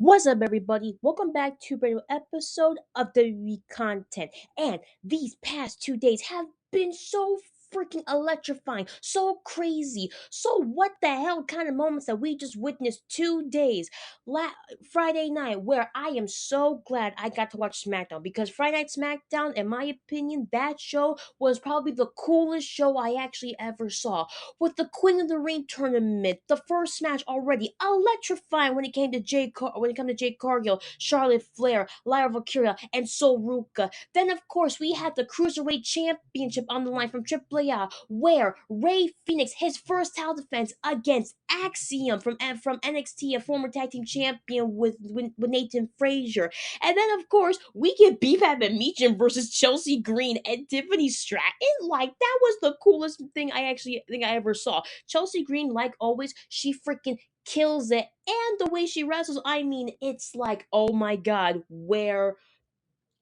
What's up, everybody? Welcome back to a brand new episode of the week content. And these past 2 days have been so freaking electrifying, so crazy. So, what the hell kind of moments that we just witnessed 2 days? Friday night, where I am so glad I got to watch SmackDown because Friday Night SmackDown, in my opinion, that show was probably the coolest show I actually ever saw with the Queen of the Ring tournament. The first match already electrifying when it came to Jade Cargill, Charlotte Flair, Lyra Valkyria, and Sol Ruka. Then of course we had the Cruiserweight Championship on the line from Triple AAA, where Ray Phoenix his first title defense against Axiom from NXT, a former tag team champion with Nathan Frazier. And then, of course, we get BFAB and Meechin versus Chelsea Green and Tiffany Stratton. Like, that was the coolest thing I actually think I ever saw. Chelsea Green, like always, she freaking kills it. And the way she wrestles, I mean, it's like, oh my god, where.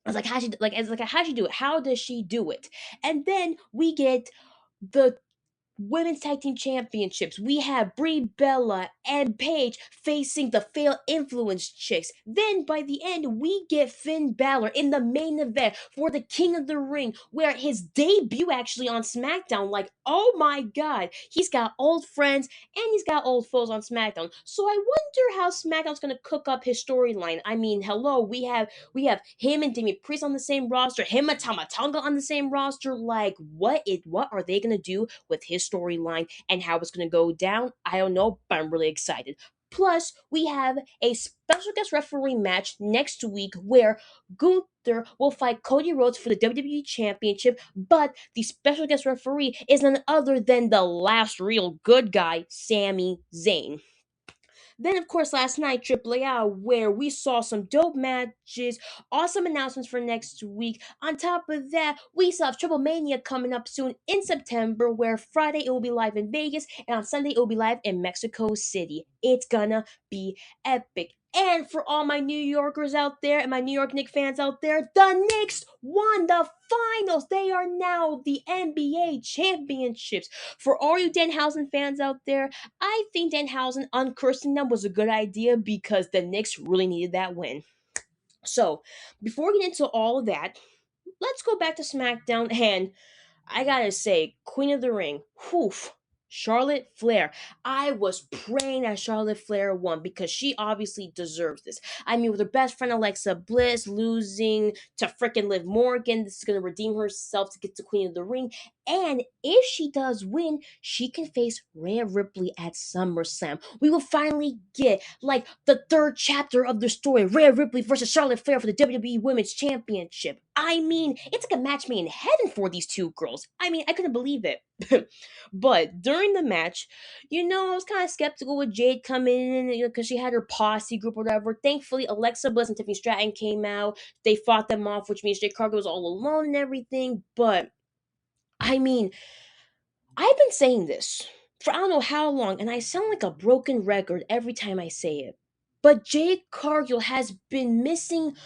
I was like, how'd she do it? How does she do it? And then we get the women's tag team championships. We have Brie Bella and Paige facing the Fail Influence chicks. Then by the end, we get Finn Balor in the main event for the King of the Ring, where his debut actually on SmackDown. Like, oh my god, he's got old friends and he's got old foes on SmackDown. So I wonder how SmackDown's gonna cook up his storyline. I mean, hello, we have him and Damian Priest on the same roster, him and Tama Tonga on the same roster. Like, what are they gonna do with his storyline and how it's gonna go down? I don't know, but I'm really excited. Plus, we have a special guest referee match next week where Gunther will fight Cody Rhodes for the WWE Championship, but the special guest referee is none other than the last real good guy, Sami Zayn. Then, of course, last night, Triple AAA, where we saw some dope matches, awesome announcements for next week. On top of that, we still have Triple Mania coming up soon in September, where Friday it will be live in Vegas, and on Sunday it will be live in Mexico City. It's gonna be epic. And for all my New Yorkers out there and my New York Knicks fans out there, the Knicks won the finals. They are now the NBA championships. For all you Danhuasen fans out there, I think Danhausen uncursing them was a good idea because the Knicks really needed that win. So, before we get into all of that, let's go back to SmackDown. And I gotta say, Queen of the Ring, whew, Charlotte Flair. I was praying that Charlotte Flair won because she obviously deserves this. I mean, with her best friend Alexa Bliss losing to frickin' Liv Morgan, this is gonna redeem herself to get to Queen of the Ring. And if she does win, she can face Rhea Ripley at SummerSlam. We will finally get like the third chapter of the story: Rhea Ripley versus Charlotte Flair for the WWE Women's Championship. I mean, it's like a match made in heaven for these two girls. I mean, I couldn't believe it. But during the match, I was kind of skeptical with Jade coming in, because she had her posse group or whatever. Thankfully, Alexa Bliss and Tiffany Stratton came out. They fought them off, which means Jade Cargill was all alone and everything. But I mean, I've been saying this for I don't know how long, and I sound like a broken record every time I say it. But Jade Cargill has been missing.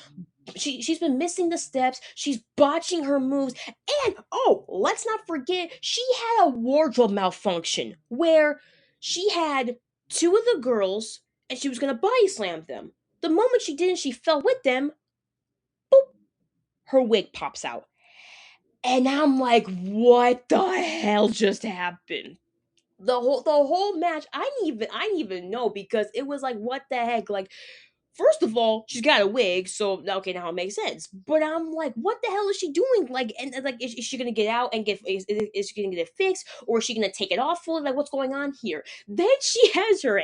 She's been missing the steps. She's botching her moves, and oh, let's not forget she had a wardrobe malfunction where she had two of the girls, and she was gonna body slam them. The moment she didn't, she fell with them. Boop! Her wig pops out. And I'm like, what the hell just happened? The whole match, I didn't even know, because it was like, what the heck? Like, first of all, she's got a wig, so okay, now it makes sense. But I'm like, what the hell is she doing? Like, and like, is she gonna get out and is she gonna get it fixed, or is she gonna take it off fully? Like, what's going on here? Then she has her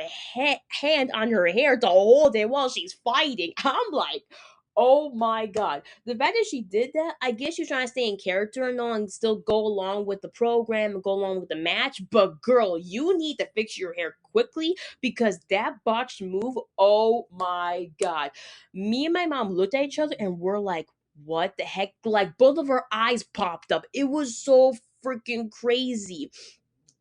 hand on her hair to hold it while she's fighting. I'm like, oh my god. The fact that she did that, I guess she was trying to stay in character and all and still go along with the program and go along with the match. But girl, you need to fix your hair quickly, because that botched move, oh my god. Me and my mom looked at each other and we're like, what the heck? Like, both of our eyes popped up. It was so freaking crazy.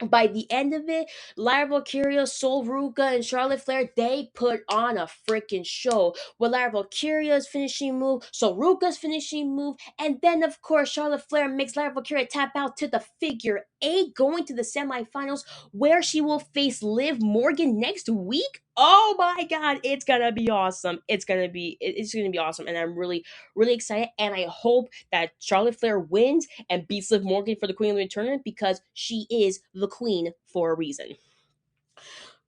By the end of it, Lyra Valkyria, Sol Ruka, and Charlotte Flair, they put on a freaking show. With Lyra Valkyria's finishing move, Sol Ruka's finishing move, and then of course Charlotte Flair makes Lyra Valkyria tap out to the figure AAA going to the semifinals where she will face Liv Morgan next week. Oh my god, it's gonna be awesome. It's gonna be awesome. And I'm really, really excited. And I hope that Charlotte Flair wins and beats Liv Morgan for the Queen of the Tournament because she is the queen for a reason.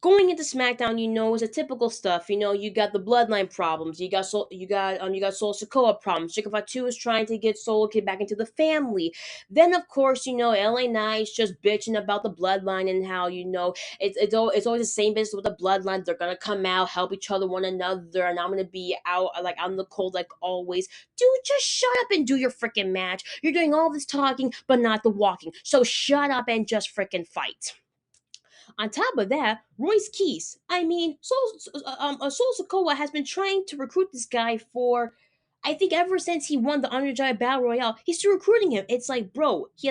Going into SmackDown, is a typical stuff. You got the bloodline problems. You got Solo Sikoa problems. Chicken Fatu is trying to get Solo Kid back into the family. Then of course, LA Knight's just bitching about the bloodline and how it's always the same business with the bloodline. They're gonna come out, help each other, one another, and I'm gonna be out like out in the cold like always. Dude, just shut up and do your freaking match. You're doing all this talking but not the walking. So shut up and just freaking fight. On top of that, Royce Keys. I mean, Sol Sokoa has been trying to recruit this guy for, I think, ever since he won the Underdog Battle Royale. He's still recruiting him. It's like, bro, he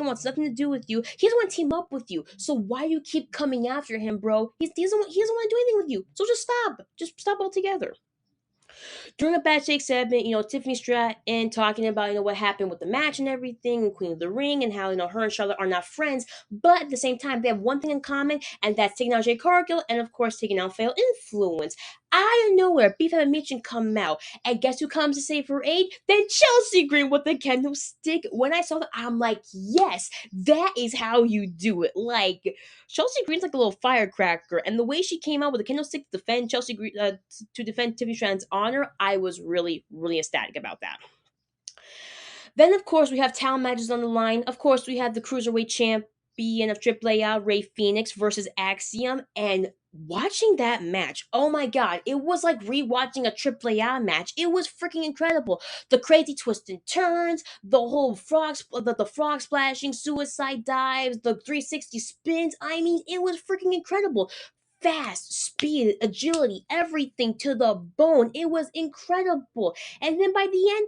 wants nothing to do with you. He doesn't want to team up with you. So why do you keep coming after him, bro? He doesn't want to do anything with you. So just stop. Just stop altogether. During a backstage segment, Tiffany Stratton talking about, what happened with the match and everything, and Queen of the Ring, and how, her and Charlotte are not friends, but at the same time, they have one thing in common, and that's taking out Jay Cargill, and of course, taking out Fatal Influence. Out of nowhere, Beef and Mitchin come out, and guess who comes to save her aid? Then Chelsea Green with the kendo stick. When I saw that, I'm like, yes, that is how you do it. Like, Chelsea Green's like a little firecracker, and the way she came out with a kendo stick to defend to defend Tiffany Stratton's honor, I was really, really ecstatic about that. Then, of course, we have talent matches on the line. Of course, we have the Cruiserweight champion of Triple AAA, Ray Phoenix, versus Axiom. And watching that match, oh my god, it was like rewatching a Triple AAA match. It was freaking incredible. The crazy twists and turns, the frog splashing, suicide dives, the 360 spins. I mean, it was freaking incredible. Fast, speed, agility, everything to the bone. It was incredible. And then by the end,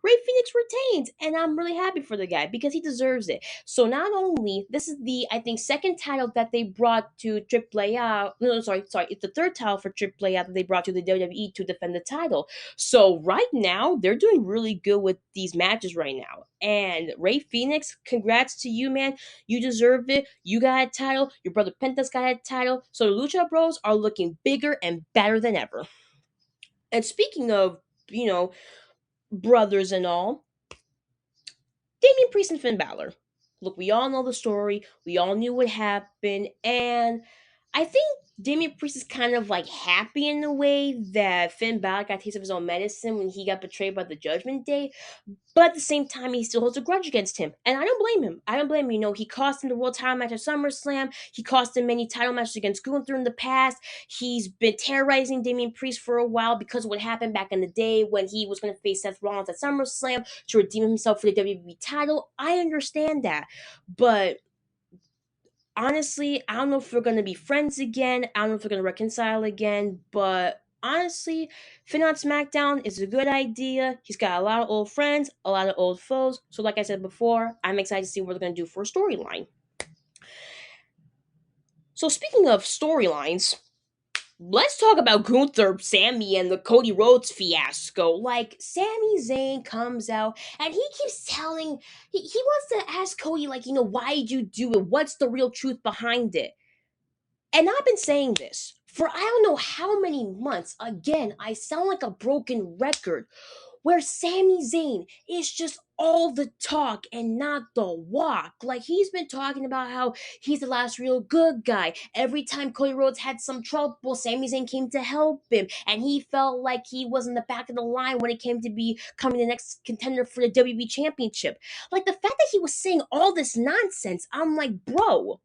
Ray Phoenix retains, and I'm really happy for the guy because he deserves it. So not only this is the I think second title that they brought to AAA. No, sorry, it's the third title for AAA that they brought to the WWE to defend the title. So right now they're doing really good with these matches right now. And Ray Phoenix, congrats to you, man. You deserve it. You got a title. Your brother Penta's got a title. So the Lucha Bros are looking bigger and better than ever. And speaking of, you know, brothers and all, Damian Priest and Finn Balor. Look, we all know the story. We all knew what happened. And I think Damian Priest is kind of like happy in the way that Finn Balor got a taste of his own medicine when he got betrayed by the Judgment Day. But at the same time, he still holds a grudge against him. And I don't blame him. I don't blame him. He cost him the world title match at SummerSlam. He cost him many title matches against Gunther in the past. He's been terrorizing Damian Priest for a while because of what happened back in the day when he was going to face Seth Rollins at SummerSlam to redeem himself for the WWE title. I understand that. But honestly, I don't know if we're going to be friends again. I don't know if we're going to reconcile again. But honestly, Finn on SmackDown is a good idea. He's got a lot of old friends, a lot of old foes. So, like I said before, I'm excited to see what they're going to do for a storyline. So, speaking of storylines, let's talk about Gunther, Sammy, and the Cody Rhodes fiasco. Like, Sami Zayn comes out and he keeps he wants to ask Cody, like, why did you do it? What's the real truth behind it? And I've been saying this for I don't know how many months. Again, I sound like a broken record where Sami Zayn is just all the talk and not the walk. Like, he's been talking about how he's the last real good guy. Every time Cody Rhodes had some trouble, Sami Zayn came to help him, and he felt like he was in the back of the line when it came to becoming the next contender for the WWE Championship. Like, the fact that he was saying all this nonsense, I'm like, bro,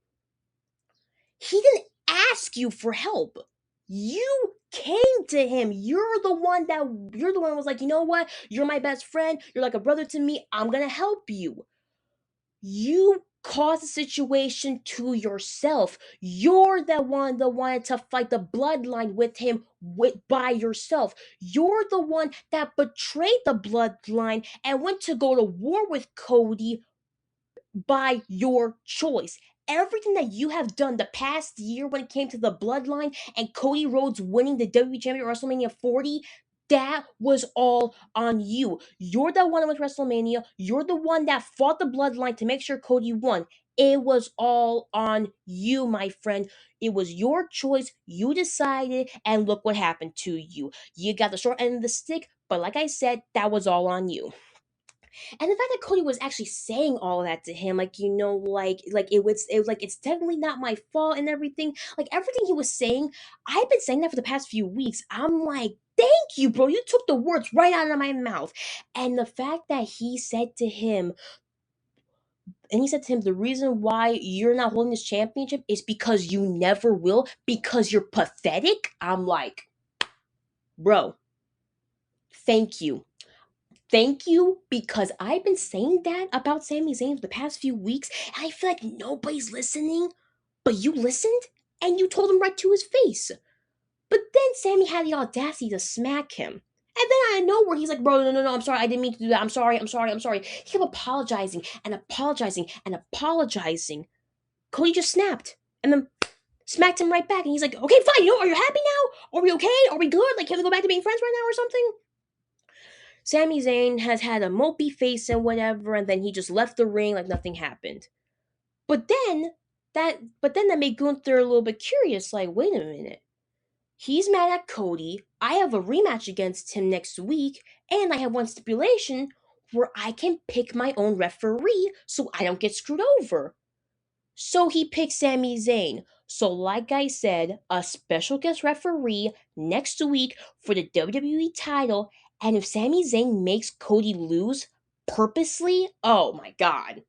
he didn't ask you for help. You came to him. You're the one who was like, you know what? You're my best friend. You're like a brother to me. I'm gonna help you. You caused the situation to yourself. You're the one that wanted to fight the bloodline with him by yourself. You're the one that betrayed the bloodline and went to go to war with Cody by your choice. Everything that you have done the past year when it came to the bloodline and Cody Rhodes winning the WWE Championship at WrestleMania 40, That was all on you. You're the one that went to WrestleMania. You're the one that fought the bloodline to make sure Cody won. It was all on you, my friend. It was your choice. You decided, and look what happened to you. You got the short end of the stick, but like I said, that was all on you. And the fact that Cody was actually saying all of that to him, like it was like it's definitely not my fault and everything. Like everything he was saying, I've been saying that for the past few weeks. I'm like, thank you, bro. You took the words right out of my mouth. And the fact that he said to him, the reason why you're not holding this championship is because you never will, because you're pathetic. I'm like, bro, thank you. Thank you, because I've been saying that about Sami Zayn for the past few weeks, and I feel like nobody's listening, but you listened and you told him right to his face. But then Sammy had the audacity to smack him. And then out of nowhere, he's like, bro, no, no, no, I'm sorry, I didn't mean to do that. I'm sorry, I'm sorry, I'm sorry. He kept apologizing and apologizing and apologizing. Cody just snapped and then smacked him right back. And he's like, okay, fine, are you happy now? Are we okay? Are we good? Like, can we go back to being friends right now or something? Sami Zayn has had a mopey face and whatever, and then he just left the ring like nothing happened. But then that made Gunther a little bit curious, like, wait a minute. He's mad at Cody. I have a rematch against him next week, and I have one stipulation where I can pick my own referee so I don't get screwed over. So he picked Sami Zayn. So, like I said, a special guest referee next week for the WWE title. And if Sami Zayn makes Cody lose purposely, oh my god.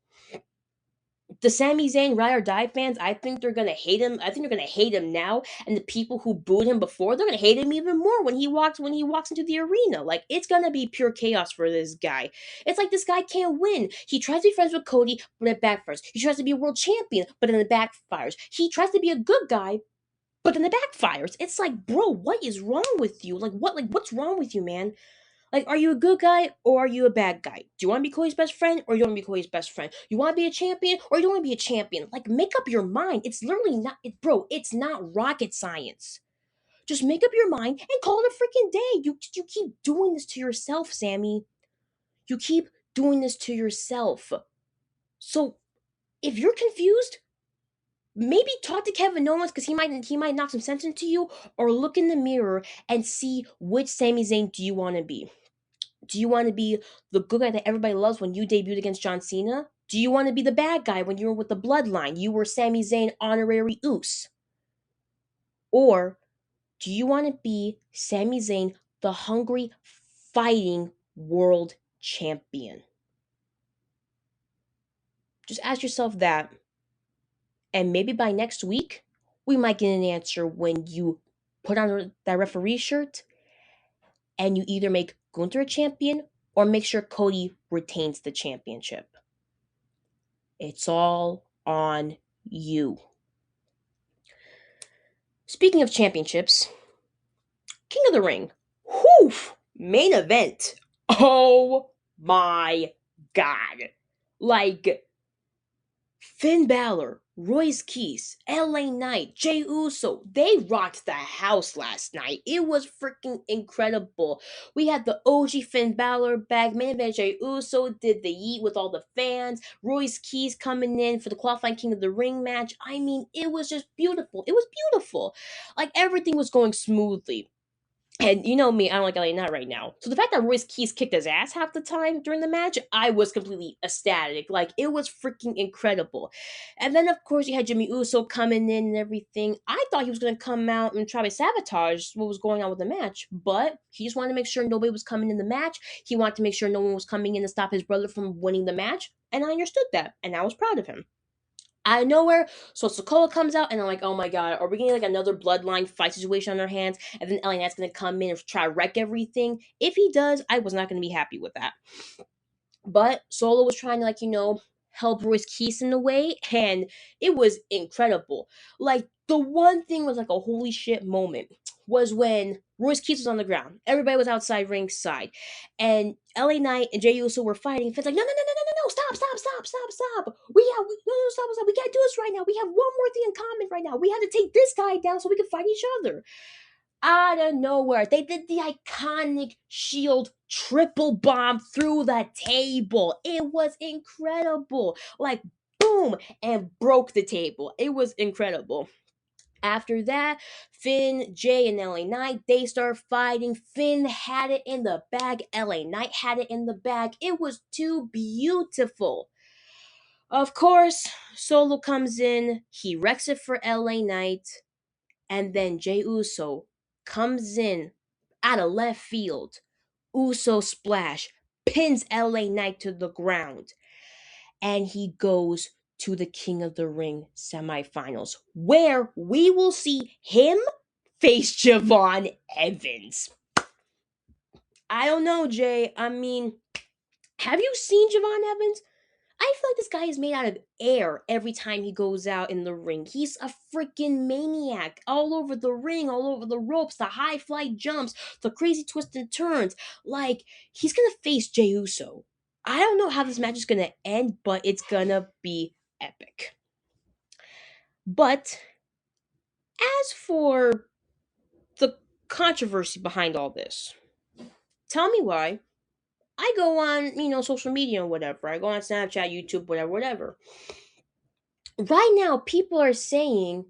The Sami Zayn ride or die fans, I think they're gonna hate him. I think they're gonna hate him now, and the people who booed him before, they're gonna hate him even more when he walks into the arena. Like it's gonna be pure chaos for this guy. It's like this guy can't win. He tries to be friends with Cody, but it backfires. He tries to be a world champion, but then it backfires. He tries to be a good guy, but then it backfires. It's like, bro, what is wrong with you? What's wrong with you, man? Like, are you a good guy or are you a bad guy? Do you want to be Cody's best friend or you want to be Cody's best friend? You want to be a champion or you don't want to be a champion? Like, make up your mind. It's literally not, bro, it's not rocket science. Just make up your mind and call it a freaking day. You keep doing this to yourself, Sammy. You keep doing this to yourself. So, if you're confused, maybe talk to Kevin Owens because he might knock some sense into you, or look in the mirror and see which Sami Zayn do you want to be. Do you want to be the good guy that everybody loves when you debuted against John Cena? Do you want to be the bad guy when you were with the Bloodline? You were Sami Zayn honorary Oos. Or do you want to be Sami Zayn, the hungry, fighting world champion? Just ask yourself that. And maybe by next week, we might get an answer when you put on that referee shirt and you either make Gunther a champion or make sure Cody retains the championship. It's all on you. Speaking of championships, King of the Ring. Whew! Main event. Oh my god. Like, Finn Balor, Royce Keys, LA Knight, Jey Uso, they rocked the house last night. It was freaking incredible. We had the OG Finn Balor back. Main event Jey Uso did the yeet with all the fans. Royce Keys coming in for the qualifying King of the Ring match. I mean, it was just beautiful. It was beautiful. Like, everything was going smoothly. And you know me, I don't like LA Knight right now. So the fact that Royce Keys kicked his ass half the time during the match, I was completely ecstatic. Like, it was freaking incredible. And then, of course, you had Jimmy Uso coming in and everything. I thought he was going to come out and try to sabotage what was going on with the match, but he just wanted to make sure nobody was coming in the match. He wanted to make sure no one was coming in to stop his brother from winning the match. And I understood that, and I was proud of him. Out of nowhere, so Sokola comes out, and I'm like, oh my god, are we getting like another bloodline fight situation on our hands? And then LA Knight's gonna come in and try to wreck everything. If he does, I was not gonna be happy with that. But Solo was trying to, like, help Royce Keys in a way, and it was incredible. Like, the one thing was like a holy shit moment was when Royce Keys was on the ground. Everybody was outside ringside. And LA Knight and Jey Uso were fighting. Finn's like, no, no, no, no, no, no, no, stop, stop, stop, stop, stop. No, no, stop, stop. We can't do this right now. We have one more thing in common right now. We have to take this guy down so we can fight each other. Out of nowhere, they did the iconic Shield triple bomb through the table. It was incredible. Like, boom, and broke the table. It was incredible. After that, Finn, Jay, and LA Knight, they start fighting. Finn had it in the bag. LA Knight had it in the bag. It was too beautiful. Of course, Solo comes in. He wrecks it for LA Knight. And then Jey Uso comes in out of left field. Uso splash, pins LA Knight to the ground. And he goes to the King of the Ring semifinals, where we will see him face Javon Evans. I don't know, Jay. I mean, have you seen Javon Evans? I feel like this guy is made out of air every time he goes out in the ring. He's a freaking maniac all over the ring, all over the ropes, the high flight jumps, the crazy twists and turns. Like, he's gonna face Jey Uso. I don't know how this match is gonna end, but it's gonna be epic. But as for the controversy behind all this, tell me why. I go on, social media and whatever. I go on Snapchat, YouTube, whatever, whatever. Right now, people are saying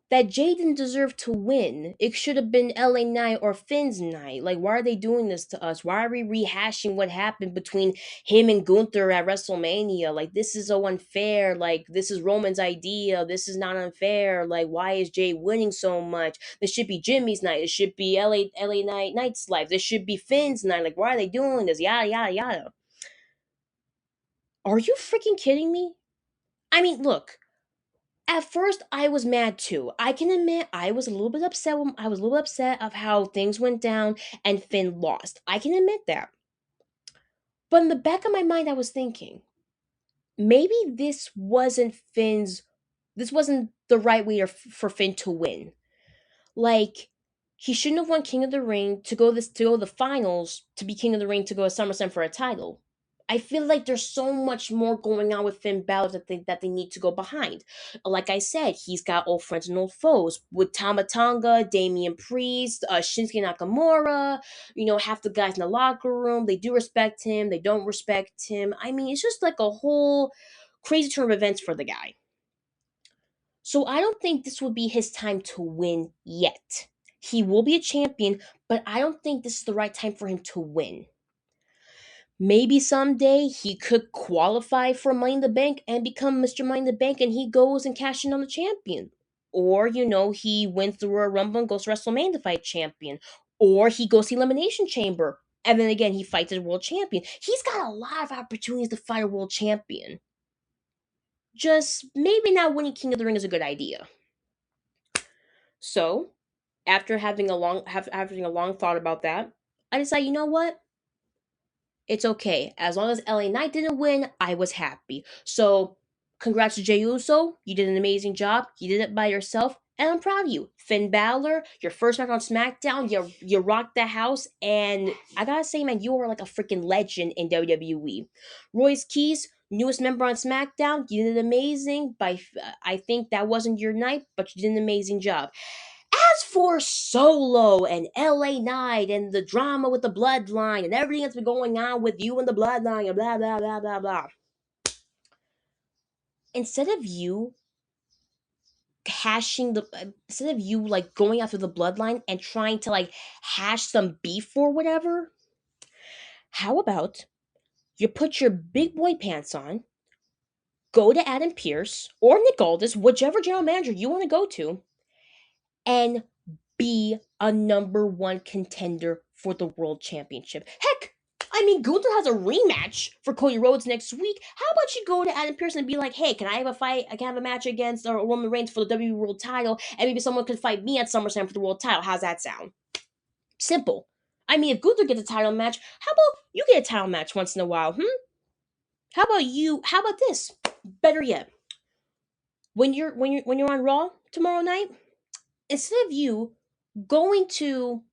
that Jay didn't deserve to win. It should have been LA Knight or Finn's night. Like, why are they doing this to us? Why are we rehashing what happened between him and Gunther at WrestleMania? Like, this is so unfair. Like, this is Roman's idea. This is not unfair. Like, why is Jay winning so much? This should be Jimmy's night. It should be LA Knight's life. This should be Finn's night. Like, why are they doing this? Yada, yada, yada. Are you freaking kidding me? I mean, look, at first, I was mad too. I can admit I was a little bit upset. I was a little upset of how things went down and Finn lost. I can admit that. But in the back of my mind, I was thinking maybe This wasn't the right way for Finn to win. Like, he shouldn't have won King of the Ring to go to the finals to be King of the Ring to go to SummerSlam for a title. I feel like there's so much more going on with Finn Balor that they need to go behind. Like I said, he's got old friends and old foes with Tama Tonga, Damian Priest, Shinsuke Nakamura. Half the guys in the locker room, they do respect him, they don't respect him. I mean, it's just like a whole crazy turn of events for the guy. So I don't think this will be his time to win yet. He will be a champion, but I don't think this is the right time for him to win. Maybe someday he could qualify for Money in the Bank and become Mr. Money in the Bank and he goes and cashes in on the champion. Or, he wins the Royal Rumble and goes to WrestleMania to fight champion. Or he goes to Elimination Chamber and then again he fights as world champion. He's got a lot of opportunities to fight a world champion. Just maybe not winning King of the Ring is a good idea. So, after having having a long thought about that, I decided, you know what? It's okay. As long as LA Knight didn't win, I was happy. So, congrats to Jey Uso. You did an amazing job. You did it by yourself. And I'm proud of you. Finn Balor, your first match on SmackDown, you rocked the house. And I gotta say, man, you are like a freaking legend in WWE. Royce Keys, newest member on SmackDown, you did amazing. I think that wasn't your night, but you did an amazing job. As for Solo and LA Knight and the drama with the bloodline and everything that's been going on with you and the bloodline and blah, blah, blah, blah, blah. Instead of you instead of you like going after the bloodline and trying to like hash some beef or whatever, how about you put your big boy pants on, go to Adam Pearce or Nick Aldis, whichever general manager you want to go to, and be a number one contender for the world championship. Heck, I mean, Gunther has a rematch for Cody Rhodes next week. How about you go to Adam Pearce and be like, hey, can I have a fight? I can have a match against Roman Reigns for the WWE World title, and maybe someone could fight me at SummerSlam for the world title. How's that sound? Simple. I mean, if Gunther gets a title match, how about you get a title match once in a while? How about you? How about this? Better yet, when you're on Raw tomorrow night, instead of you going to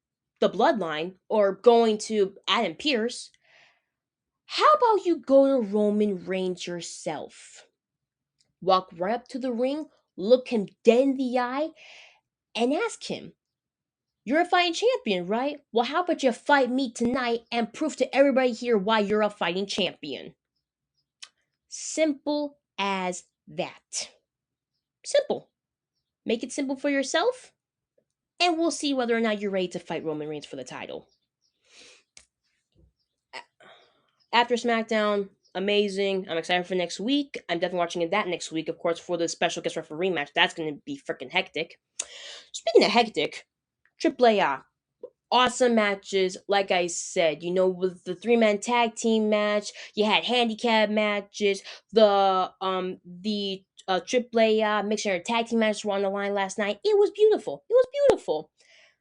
the bloodline or going to Adam Pearce, how about you go to Roman Reigns yourself? Walk right up to the ring, look him dead in the eye, and ask him, You're a fighting champion, right? Well, how about you fight me tonight and prove to everybody here why you're a fighting champion? Simple as that. Simple. Make it simple for yourself, and we'll see whether or not you're ready to fight Roman Reigns for the title. After SmackDown, amazing. I'm excited for next week. I'm definitely watching that next week, of course, for the special guest referee match. That's going to be freaking hectic. Speaking of hectic, Triple AAA, awesome matches. Like I said, with the three-man tag team match, you had handicap matches. The AAA mixed tag team matches were on the line last night. It was beautiful. It was beautiful.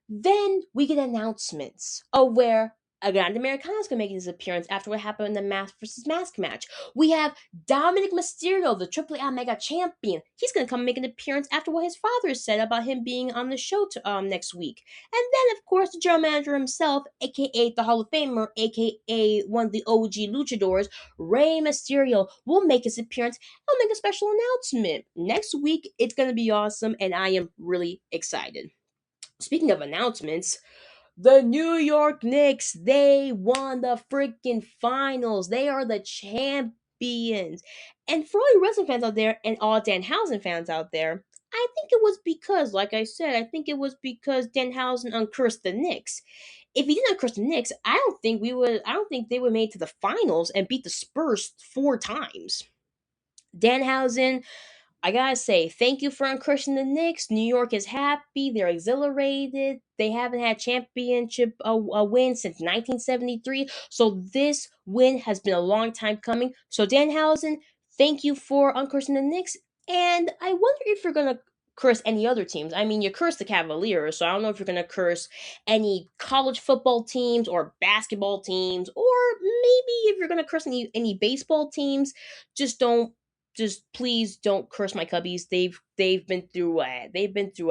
Then we get announcements of where a Grande Americano is going to make his appearance after what happened in the Mask versus Mask match. We have Dominic Mysterio, the AAA Mega Champion. He's going to come make an appearance after what his father said about him being on the show next week. And then, of course, the general manager himself, aka the Hall of Famer, aka one of the OG luchadors, Rey Mysterio, will make his appearance. He'll make a special announcement. Next week, it's going to be awesome, and I am really excited. Speaking of announcements, the New York Knicks, they won the freaking finals. They are the champions. And for all you wrestling fans out there and all Danhausen fans out there, I think it was because, like I said, I think it was because Danhausen uncursed the Knicks. If he didn't uncurse the Knicks, I don't think they would made to the finals and beat the Spurs 4 times. Danhausen, I gotta say, thank you for encouraging the Knicks. New York is happy. They're exhilarated. They haven't had championship a win since 1973. So this win has been a long time coming. So Danhausen, thank you for uncursing the Knicks. And I wonder if you're gonna curse any other teams. I mean, you cursed the Cavaliers, so I don't know if you're gonna curse any college football teams or basketball teams, or maybe if you're gonna curse any baseball teams. Just don't just please don't curse my Cubbies. They've been through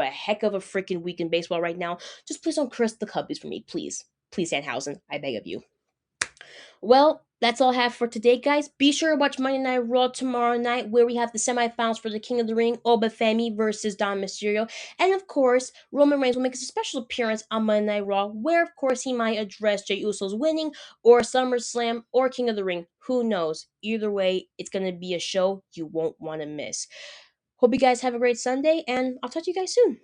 a heck of a freaking week in baseball right now. Just please don't curse the Cubbies for me, please. Please, Danhausen, I beg of you. Well, that's all I have for today, guys. Be sure to watch Monday Night Raw tomorrow night, where we have the semifinals for the King of the Ring, Obafemi versus Don Mysterio. And of course, Roman Reigns will make a special appearance on Monday Night Raw, where of course he might address Jey Uso's winning, or SummerSlam, or King of the Ring. Who knows? Either way, it's going to be a show you won't want to miss. Hope you guys have a great Sunday, and I'll talk to you guys soon.